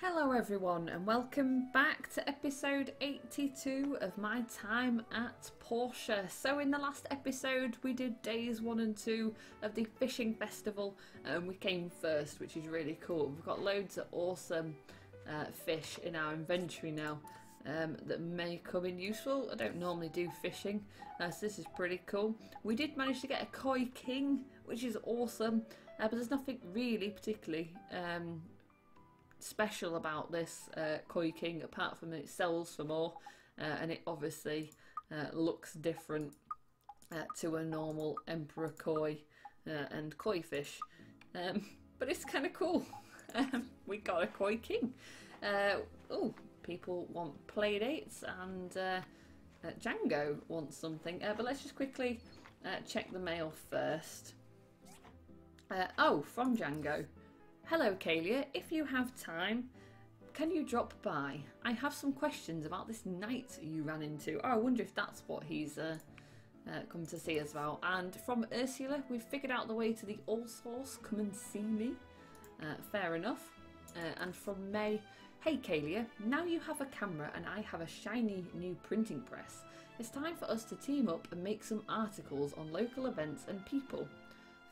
Hello everyone and welcome back to episode 82 of my time at Portia. So in the last episode we did days 1 and 2 of the fishing festival and we came first, which is really cool. We've got loads of awesome fish in our inventory now that may come in useful. I don't normally do fishing, so this is pretty cool. We did manage to get a koi king, which is awesome, but there's nothing really particularly special about this koi king apart from it sells for more and it obviously looks different to a normal emperor koi and koi fish, but it's kind of cool. We got a koi king. Oh, people want play dates and Jango wants something, but let's just quickly check the mail first. Oh, from Jango. Hello Kaylia, if you have time, can you drop by? I have some questions about this knight you ran into. Oh, I wonder if that's what he's come to see us about. And from Ursula, we've figured out the way to the all source, come and see me. Fair enough. And from May, hey Kaylia, now you have a camera and I have a shiny new printing press. It's time for us to team up and make some articles on local events and people.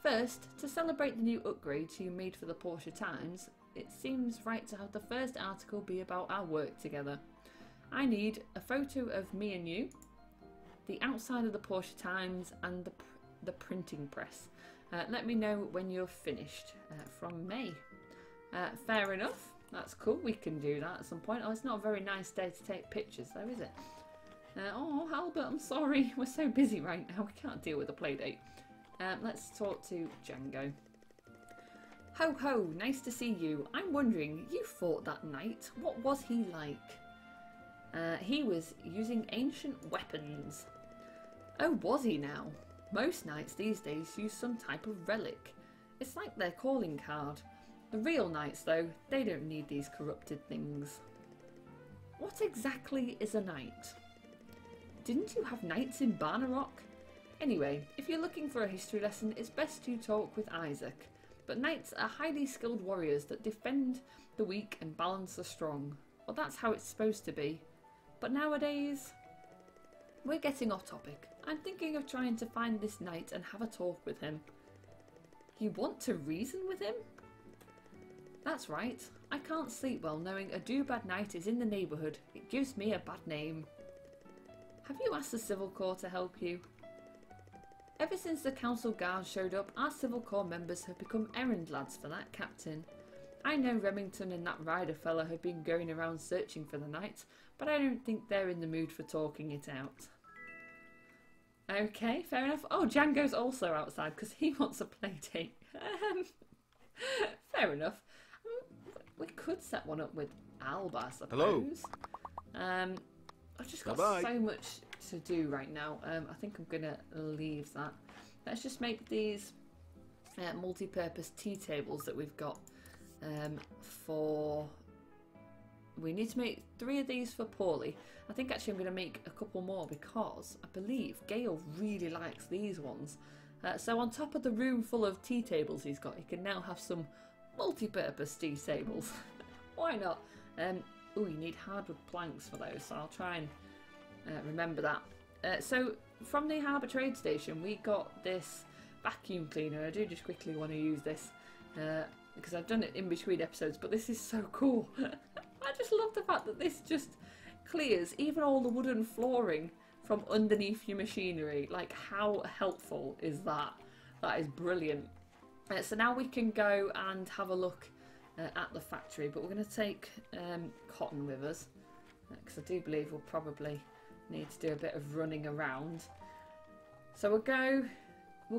First, to celebrate the new upgrades you made for the Portia Times, it seems right to have the first article be about our work together. I need a photo of me and you, the outside of the Portia Times and the printing press. Let me know when you're finished. From May. Fair enough, that's cool, we can do that at some point. Oh, it's not a very nice day to take pictures though, is it? Oh, Albert, I'm sorry, we're so busy right now, we can't deal with a play date. Let's talk to Jango. Ho ho, nice to see you. I'm wondering, you fought that knight. What was he like? He was using ancient weapons. Oh, was he now? Most knights these days use some type of relic. It's like their calling card. The real knights, though, they don't need these corrupted things. What exactly is a knight? Didn't you have knights in Barnarock? Anyway, if you're looking for a history lesson, it's best to talk with Isaac. But knights are highly skilled warriors that defend the weak and balance the strong. Well, that's how it's supposed to be. But nowadays, we're getting off topic. I'm thinking of trying to find this knight and have a talk with him. You want to reason with him? That's right. I can't sleep well knowing a do-bad knight is in the neighbourhood. It gives me a bad name. Have you asked the Civil Corps to help you? Ever since the council guards showed up, our Civil Corps members have become errand lads for that captain. I know Remington and that Ryder fella have been going around searching for the knight, but I don't think they're in the mood for talking it out. Okay, fair enough. Oh, Jango's also outside because he wants a play date. Fair enough. We could set one up with Alba, I suppose. Hello. I've just got so much to do right now. I think I'm gonna leave that. Let's just make these multi-purpose tea tables that we've got for... We need to make 3 of these for Paulie. I think actually I'm going to make a couple more because I believe Gail really likes these ones. So on top of the room full of tea tables he's got, he can now have some multi-purpose tea tables. Why not? Oh, you need hardwood planks for those, so I'll try and remember that. So from the Harbour Trade Station we got this vacuum cleaner. I do just quickly want to use this because I've done it in between episodes, but this is so cool. I just love the fact that this just clears even all the wooden flooring from underneath your machinery. Like, how helpful is that? That is brilliant. So now we can go and have a look at the factory, but we're going to take cotton with us because I do believe we'll probably need to do a bit of running around. So we'll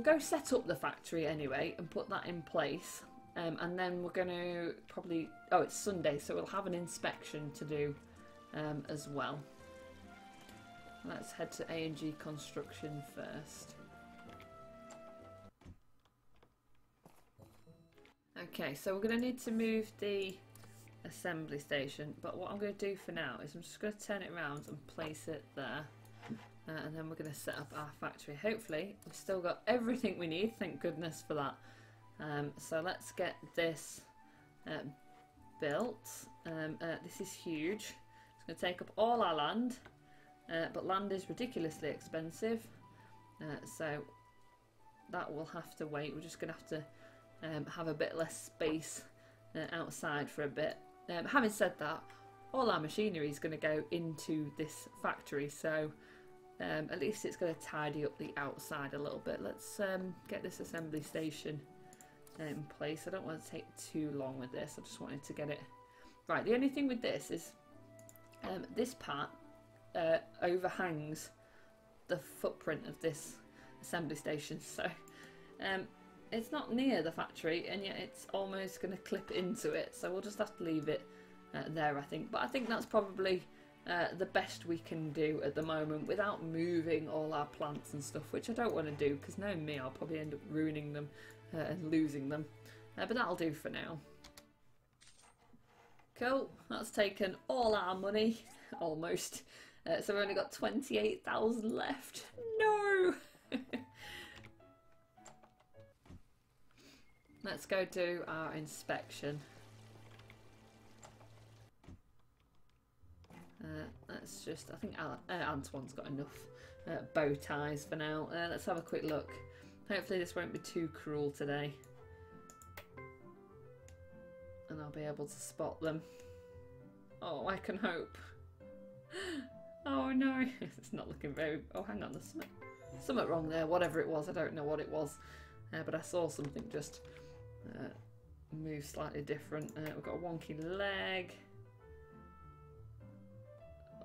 go set up the factory anyway and put that in place, and then we're going to probably... Oh, it's Sunday, so we'll have an inspection to do as well. Let's head to A&G Construction first. Okay, so we're going to need to move the assembly station, but what I'm going to do for now is I'm just going to turn it around and place it there, and then we're going to set up our factory. Hopefully we've still got everything we need, thank goodness for that. So let's get this built. This is huge. It's going to take up all our land, but land is ridiculously expensive, so that will have to wait. We're just going to have to have a bit less space outside for a bit. Having said that, all our machinery is going to go into this factory, so at least it's going to tidy up the outside a little bit. Let's get this assembly station in place. I don't want to take too long with this. I just wanted to get it right. The only thing with this is this part overhangs the footprint of this assembly station, so it's not near the factory, and yet it's almost going to clip into it, so we'll just have to leave it there, I think. But I think that's probably the best we can do at the moment without moving all our plants and stuff, which I don't want to do, because knowing me, I'll probably end up ruining them and losing them, but that'll do for now. Cool, that's taken all our money, almost, so we've only got 28,000 left. No! Let's go do our inspection. Let's just, I think Antoine's got enough bow ties for now. Let's have a quick look. Hopefully this won't be too cruel today, and I'll be able to spot them. Oh, I can hope. Oh no, it's not looking very... Oh, hang on, there's something wrong there. Whatever it was, I don't know what it was, but I saw something just move slightly different. We've got a wonky leg.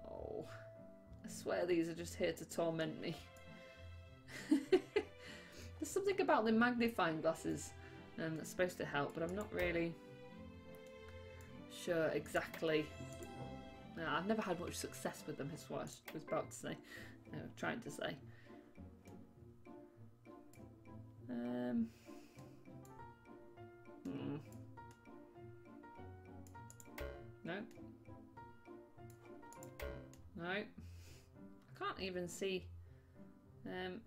Oh, I swear these are just here to torment me. There's something about the magnifying glasses that's supposed to help, but I'm not really sure exactly. I've never had much success with them, is what I was about to say. Trying to say. No. No. I can't even see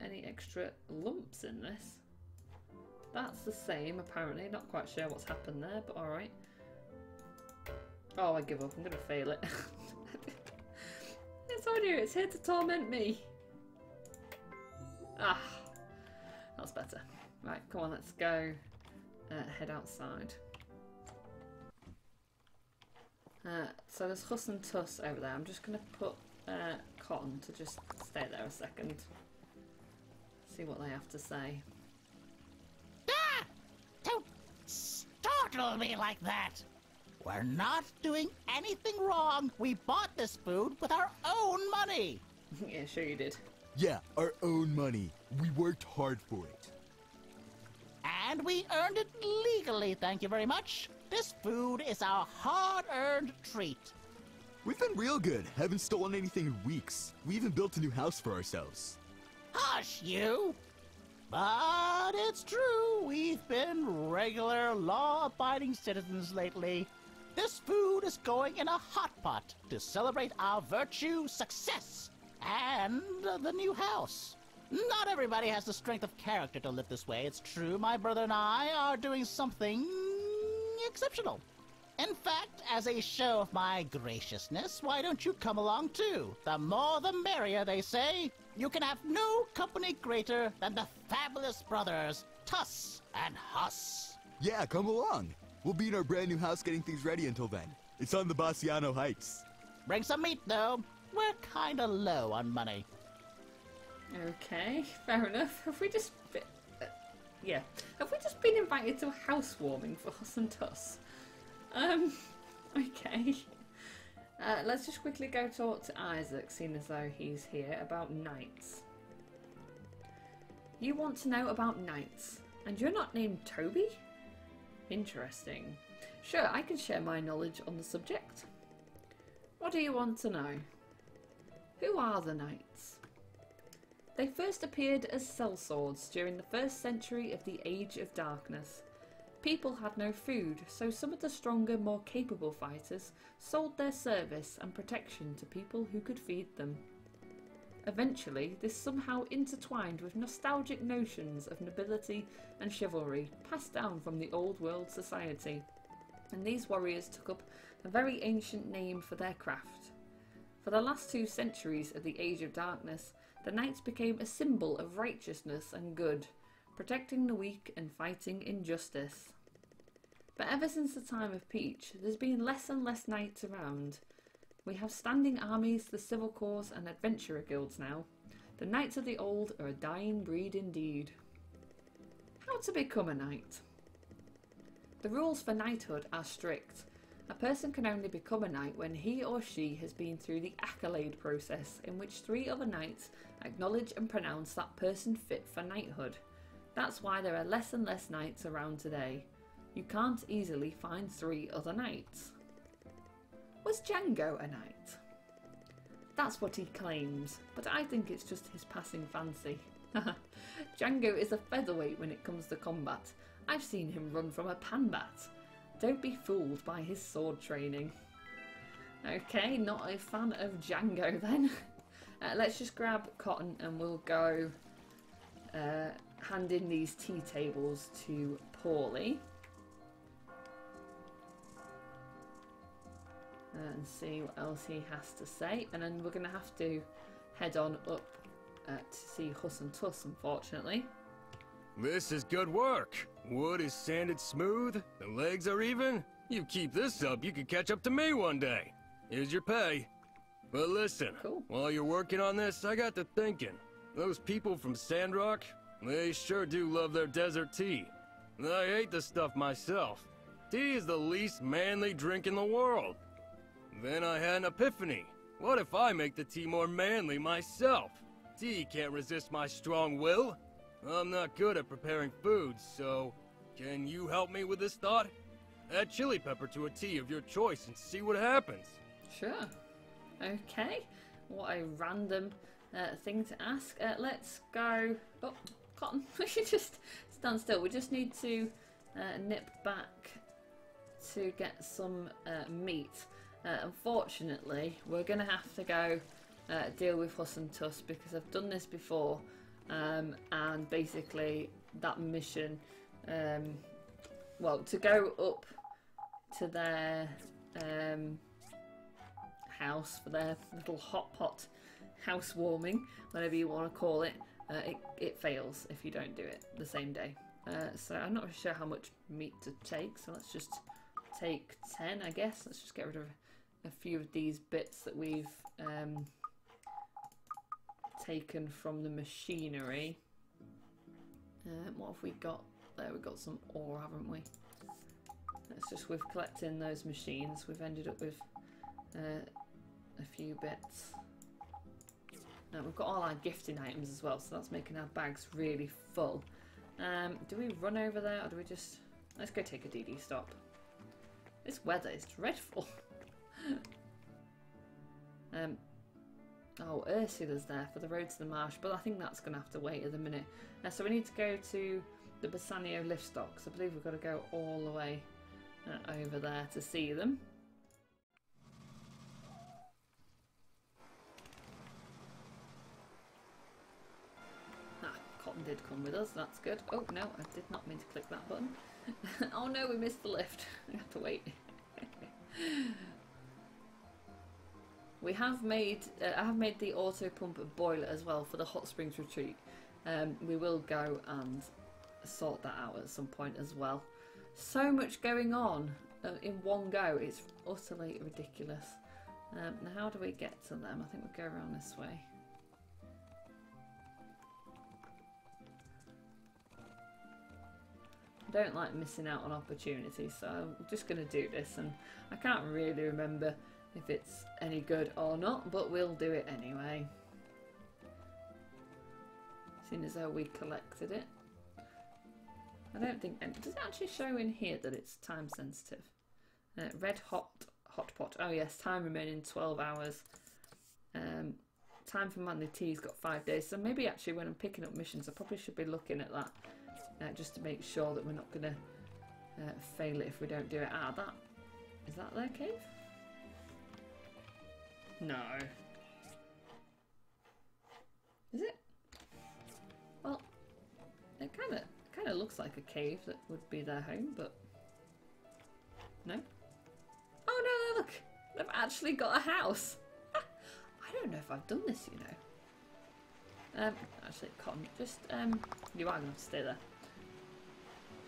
any extra lumps in this. That's the same, apparently. Not quite sure what's happened there, but alright. Oh, I give up. I'm going to fail it. It's on you. It's here to torment me. Ah, that's better. Right, come on, let's go head outside. So there's Huss and Tuss over there. I'm just going to put Cotton to just stay there a second. See what they have to say. Ah! Don't startle me like that! We're not doing anything wrong. We bought this food with our own money. Yeah, sure you did. Yeah, our own money. We worked hard for it. And we earned it legally, thank you very much. This food is our hard-earned treat. We've been real good. Haven't stolen anything in weeks. We even built a new house for ourselves. Hush, you! But it's true. We've been regular, law-abiding citizens lately. This food is going in a hotpot to celebrate our virtue, success, and the new house. Not everybody has the strength of character to live this way. It's true, my brother and I are doing something exceptional. In fact, as a show of my graciousness, why don't you come along too? The more the merrier, they say. You can have no company greater than the fabulous brothers, Tuss and Huss. Yeah, come along. We'll be in our brand new house getting things ready until then. It's on the Bassiano Heights. Bring some meat, though. We're kinda low on money. Okay, fair enough. Have we just have we just been invited to a housewarming for Huss and Tuss? Okay. Let's just quickly go talk to Isaac, seeing as though he's here, about knights. You want to know about knights, and you're not named Toby? Interesting. Sure, I can share my knowledge on the subject. What do you want to know? Who are the knights? They first appeared as sellswords during the 1st century of the Age of Darkness. People had no food, so some of the stronger, more capable fighters sold their service and protection to people who could feed them. Eventually, this somehow intertwined with nostalgic notions of nobility and chivalry passed down from the old world society. and these warriors took up a very ancient name for their craft. For the last 2 centuries of the Age of Darkness, the knights became a symbol of righteousness and good, protecting the weak and fighting injustice. But ever since the time of Peach, there's been less and less knights around. We have standing armies, the civil corps and adventurer guilds now. The knights of the old are a dying breed indeed. How to become a knight? The rules for knighthood are strict. A person can only become a knight when he or she has been through the accolade process, in which 3 other knights acknowledge and pronounce that person fit for knighthood. That's why there are less and less knights around today. You can't easily find 3 other knights. Was Jango a knight? That's what he claims, but I think it's just his passing fancy. Jango is a featherweight when it comes to combat. I've seen him run from a panbat. Don't be fooled by his sword training. Okay, not a fan of Jango then. Let's just grab Cotton and we'll go hand in these tea tables to Paulie. And see what else he has to say. And then we're going to have to head on up to see Huss and Tuss, unfortunately. This is good work. Wood is sanded smooth, the legs are even. You keep this up, you could catch up to me one day. Here's your pay. But listen, Cool. While you're working on this, I got to thinking. Those people from Sandrock, they sure do love their desert tea. I hate the stuff myself. Tea is the least manly drink in the world. Then I had an epiphany. What if I make the tea more manly myself? Tea can't resist my strong will. I'm not good at preparing food, so can you help me with this thought? Add chili pepper to a tea of your choice and see what happens. Sure. Okay. What a random thing to ask. Let's go... Oh, Cotton. We should just stand still. We just need to nip back to get some meat. Unfortunately, we're going to have to go deal with Huss and Tuss because I've done this before. And basically that mission, well, to go up to their house for their little hotpot housewarming, whatever you want to call it, it fails if you don't do it the same day. So I'm not sure how much meat to take, so let's just take 10, I guess. Let's just get rid of a few of these bits that we've taken from the machinery. What have we got there? We've got some ore, haven't we? That's just with collecting those machines, we've ended up with a few bits. We've got all our gifting items as well, so that's making our bags really full. Do we run over there or do we just... Let's go take a DD stop. This weather is dreadful. Oh, Ursula's there for the road to the marsh, but I think that's going to have to wait at the minute. So we need to go to the Bassanio lift stocks. I believe we've got to go all the way over there to see them. Cotton did come with us, that's good. Oh no, I did not mean to click that button. Oh no, we missed the lift. I have to wait. We have made, I have made the auto pump boiler as well for the hot springs retreat. We will go and sort that out at some point as well. So much going on in one go, it's utterly ridiculous. Now how do we get to them? I think we'll go around this way. I don't like missing out on opportunities, so I'm just going to do this, and I can't really remember if it's any good or not, but we'll do it anyway. Seeing as though we collected it. I don't think... Does it actually show in here that it's time sensitive? Red hotpot. Oh yes, time remaining 12 hours. Time for manly tea's got 5 days, so maybe actually when I'm picking up missions I probably should be looking at that. Just to make sure that we're not going to fail it if we don't do it. Ah, that... Is that their cave? No. Is it? Well, it kind of looks like a cave that would be their home, but No? Oh no, look! They've actually got a house! I don't know if I've done this, you know. Actually, Cotton, just, you are going to have to stay there.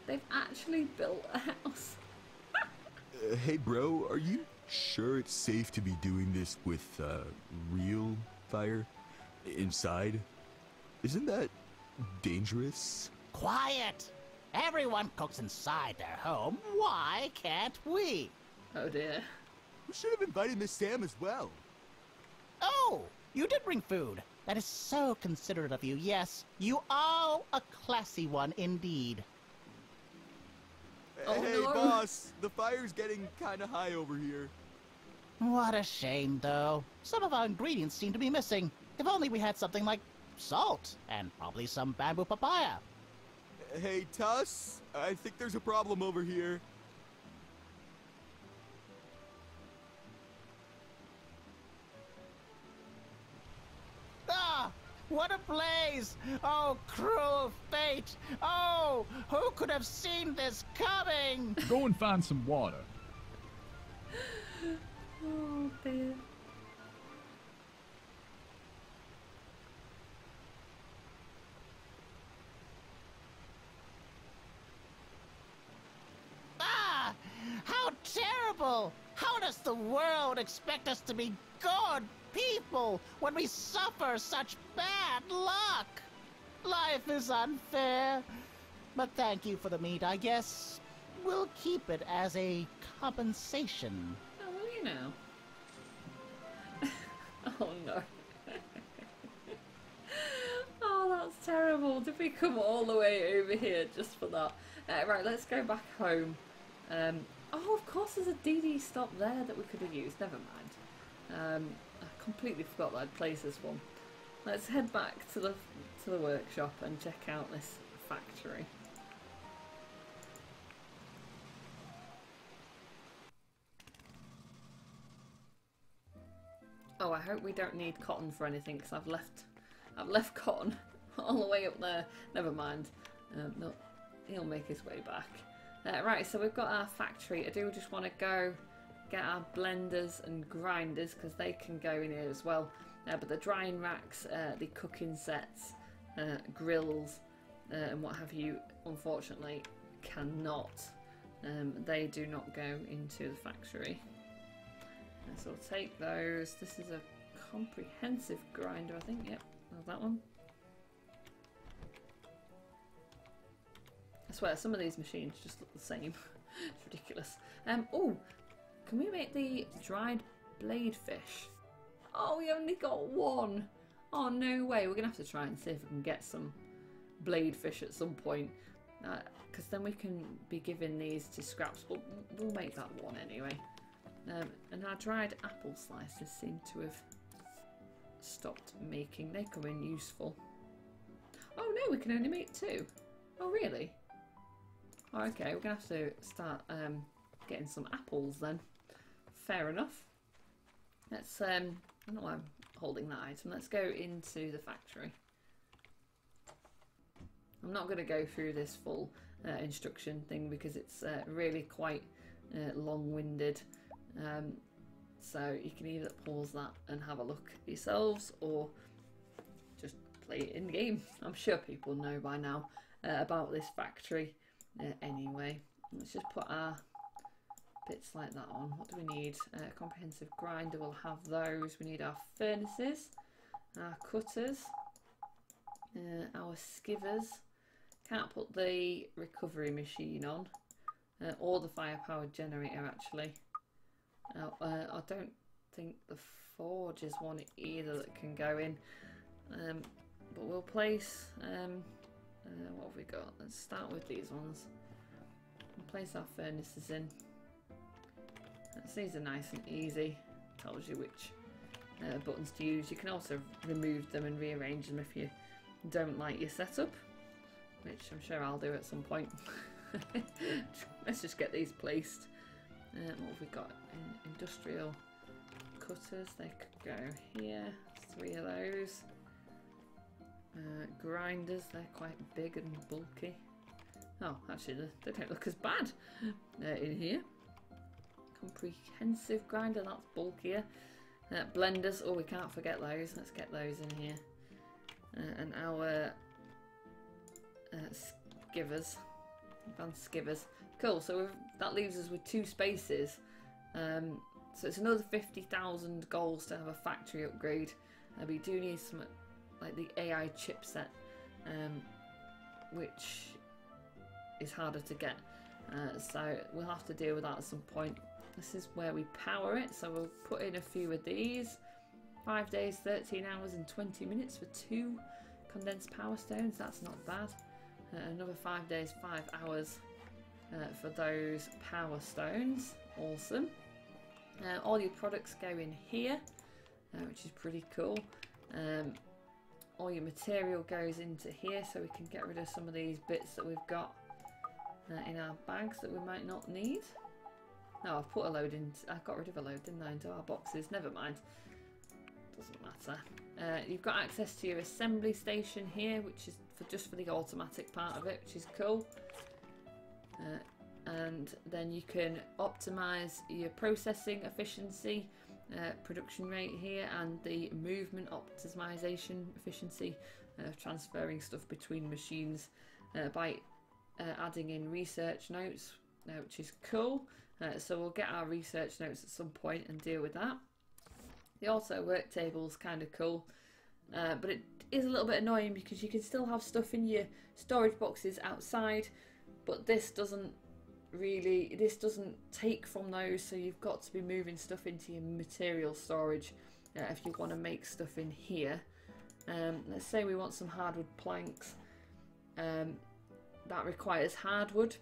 They've actually built a house. Hey bro, are you sure it's safe to be doing this with, real fire? Inside? Isn't that dangerous? Quiet! Everyone cooks inside their home. Why can't we? Oh dear. We should have invited Miss Sam as well. Oh, you did bring food. That is so considerate of you. Yes, you are a classy one indeed. Oh, hey, no. boss, the fire's getting kinda high over here. What a shame, though. Some of our ingredients seem to be missing. If only we had something like salt, and probably some bamboo papaya. Hey, Tuss, I think there's a problem over here. Ah! What a blaze! Oh, cruel fate! Oh, who could have seen this coming? Go and find some water. Oh dear. Ah! How terrible! How does the world expect us to be good people when we suffer such bad luck? Life is unfair. But thank you for the meat, I guess. We'll keep it as a compensation. Oh, well, you know. Oh no. Oh, that's terrible. Did we come all the way over here just for that? Right, let's go back home. Oh, of course there's a DD stop there that we could have used. Never mind. I completely forgot that I'd placed this one. Let's head back to the workshop and check out this factory. Oh, I hope we don't need Cotton for anything because I've left Cotton all the way up there. Never mind. No, he'll make his way back. Right, so we've got our factory. I do just want to go get our blenders and grinders because they can go in here as well. But the drying racks, the cooking sets, grills, and what have you, unfortunately, cannot. They do not go into the factory. So I'll take those. This is a comprehensive grinder, I think. Yep, there's that one. I swear, some of these machines just look the same. It's ridiculous. Oh, can we make the dried blade fish? Oh, we only got one. Oh, no way. We're going to have to try and see if we can get some blade fish at some point. Because then we can be giving these to scraps. But we'll make that one anyway. And our dried apple slices seem to have stopped making. They come in useful. Oh no, we can only make two. Oh really? Oh, okay, we're going to have to start getting some apples then. Fair enough. Let's, I don't know why I'm holding that item. Let's go into the factory. I'm not going to go through this full instruction thing because it's really quite long-winded. So you can either pause that and have a look yourselves or just play it in game. I'm sure people know by now about this factory anyway. Let's just put our bits like that on. What do we need? Comprehensive grinder, we'll have those. We need our furnaces, our cutters, our skivers. Can't put the recovery machine on or the firepower generator actually. I don't think the forge is one either that can go in, but we'll place, what have we got? Let's start with these ones. We'll place our furnaces in. These are nice and easy, tells you which buttons to use. You can also remove them and rearrange them if you don't like your setup, which I'm sure I'll do at some point. Let's just get these placed. What have we got? Industrial cutters, they could go here. 3 of those. Grinders, they're quite big and bulky. Oh, actually, they don't look as bad in here. comprehensive grinder, that's bulkier. Blenders, oh we can't forget those, let's get those in here. And our skivers, advanced skivers. Cool, so that leaves us with 2 spaces. So it's another 50,000 goals to have a factory upgrade. We do need some, like the AI chipset, which is harder to get. So we'll have to deal with that at some point. This is where we power it, so we'll put in a few of these. 5 days, 13 hours and 20 minutes for 2 condensed power stones, that's not bad. Another 5 days, 5 hours for those power stones, awesome. All your products go in here, which is pretty cool. All your material goes into here, so we can get rid of some of these bits that we've got in our bags that we might not need. No, I've put a load in. I got rid of a load, didn't I, into our boxes? Never mind. Doesn't matter. You've got access to your assembly station here, which is just for the automatic part of it, which is cool. And then you can optimize your processing efficiency, production rate here, and the movement optimization efficiency, transferring stuff between machines by adding in research notes, which is cool. So we'll get our research notes at some point and deal with that. The auto work table is kind of cool, but it is a little bit annoying because you can still have stuff in your storage boxes outside, but this doesn't take from those, so you've got to be moving stuff into your material storage if you want to make stuff in here. Let's say we want some hardwood planks. That requires hardwood.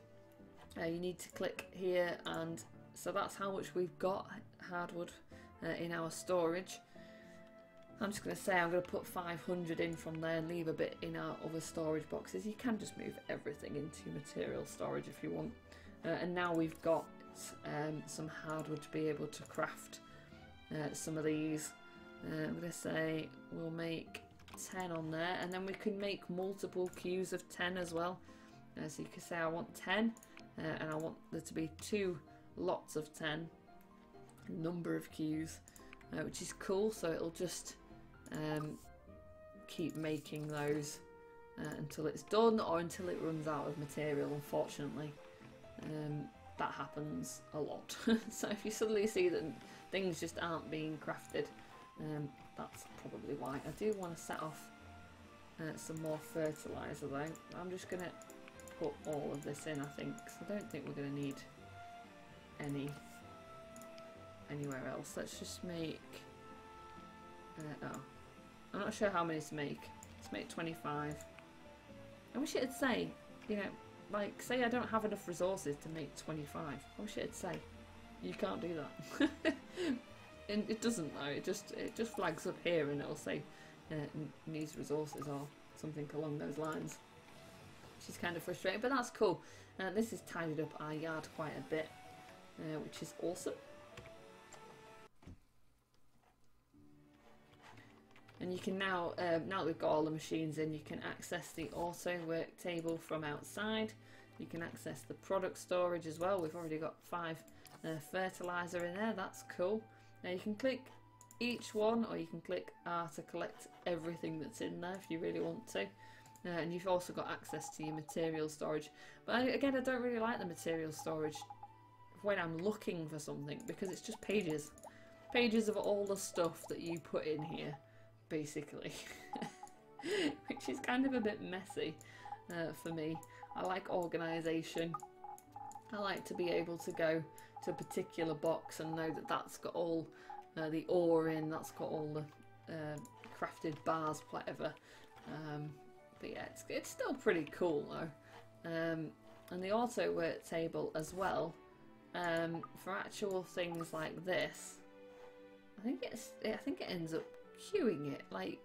You need to click here, and so that's how much we've got hardwood in our storage. I'm just going to say I'm going to put 500 in from there and leave a bit in our other storage boxes. You can just move everything into material storage if you want. And now we've got some hardwood to be able to craft some of these. I'm going to say we'll make 10 on there, and then we can make multiple queues of 10 as well. So you can say I want 10, and I want there to be 2 lots of 10, number of queues, which is cool. So it'll just keep making those until it's done, or until it runs out of material, unfortunately. That happens a lot. So if you suddenly see that things just aren't being crafted, that's probably why. I do want to set off some more fertilizer though. I'm just going to put all of this in, I think, because I don't think we're going to need any anywhere else. Let's just make oh, I'm not sure how many to make. Let's make 25. I wish it'd say, you know, like, say I don't have enough resources to make 25. I wish it'd say you can't do that. And it doesn't though. It just flags up here and it'll say needs resources or something along those lines, which is kind of frustrating, but that's cool. This has tidied up our yard quite a bit, which is awesome. And you can now, now that we've got all the machines in, you can access the auto work table from outside. You can access the product storage as well. We've already got 5 fertilizer in there. That's cool. Now you can click each one, or you can click R to collect everything that's in there if you really want to. And you've also got access to your material storage. But again, I don't really like the material storage when I'm looking for something, because it's just pages. Pages of all the stuff that you put in here, basically. Which is kind of a bit messy for me. I like organisation. I like to be able to go to a particular box and know that that's got all the ore in, that's got all the crafted bars, whatever. But yeah, it's still pretty cool though. And the auto work table as well, for actual things like this, I think it ends up queuing it. Like,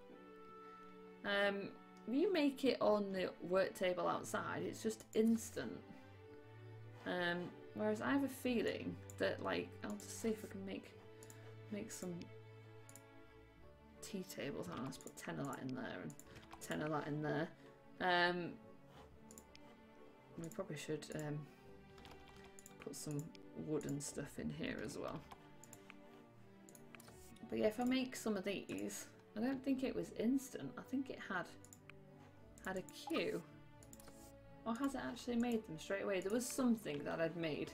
if you make it on the work table outside, it's just instant. Whereas I have a feeling that, like, I'll just see if I can make some tea tables. Oh, let's put 10 of that in there and 10 of that in there. We probably should put some wood and stuff in here as well. But yeah, if I make some of these, I don't think it was instant. I think it had a queue. Or has it actually made them straight away? There was something that I'd made.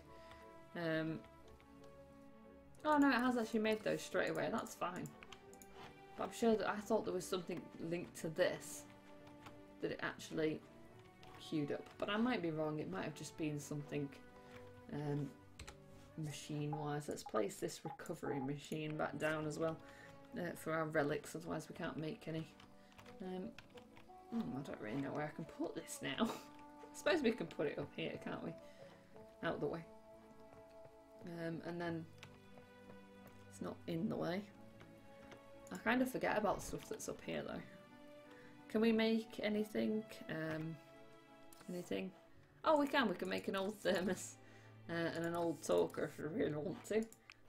Oh no, it has actually made those straight away. That's fine. But I'm sure that I thought there was something linked to this that it actually queued up. But I might be wrong. It might have just been something machine-wise. Let's place this recovery machine back down as well for our relics. Otherwise we can't make any. I don't really know where I can put this now. I suppose we can put it up here, can't we? Out of the way. And then it's not in the way. I kind of forget about stuff that's up here though. Can we make anything? Anything? Oh, we can. We can make an old thermos and an old talker if we really want to.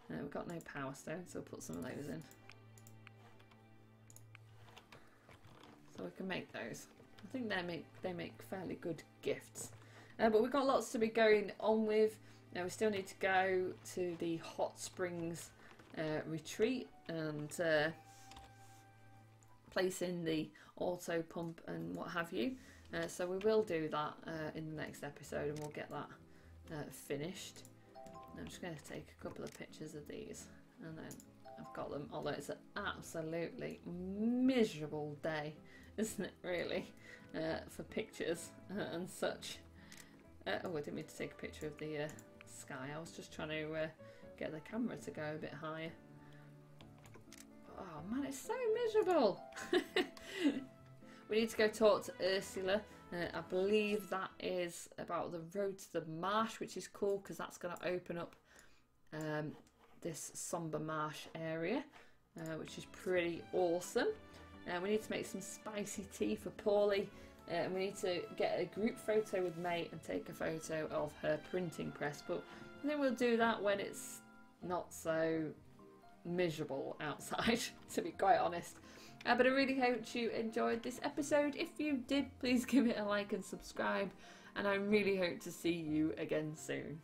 We've got no power stone, so we'll put some of those in. So we can make those. I think they make fairly good gifts. But we've got lots to be going on with. Now we still need to go to the hot springs retreat and place in the auto pump and what have you. So we will do that in the next episode, and we'll get that finished. And I'm just going to take a couple of pictures of these, and then I've got them. Although it's an absolutely miserable day, isn't it? Really, for pictures and such. Oh, I didn't mean to take a picture of the sky. I was just trying to get the camera to go a bit higher. Oh man, it's so miserable. We need to go talk to Ursula. I believe that is about the road to the marsh, which is cool because that's going to open up this somber marsh area, which is pretty awesome. We need to make some spicy tea for Paulie. And we need to get a group photo with May and take a photo of her printing press. But I think we'll do that when it's not so miserable outside, to be quite honest. But I really hope you enjoyed this episode. If you did, please give it a like and subscribe. And I really hope to see you again soon.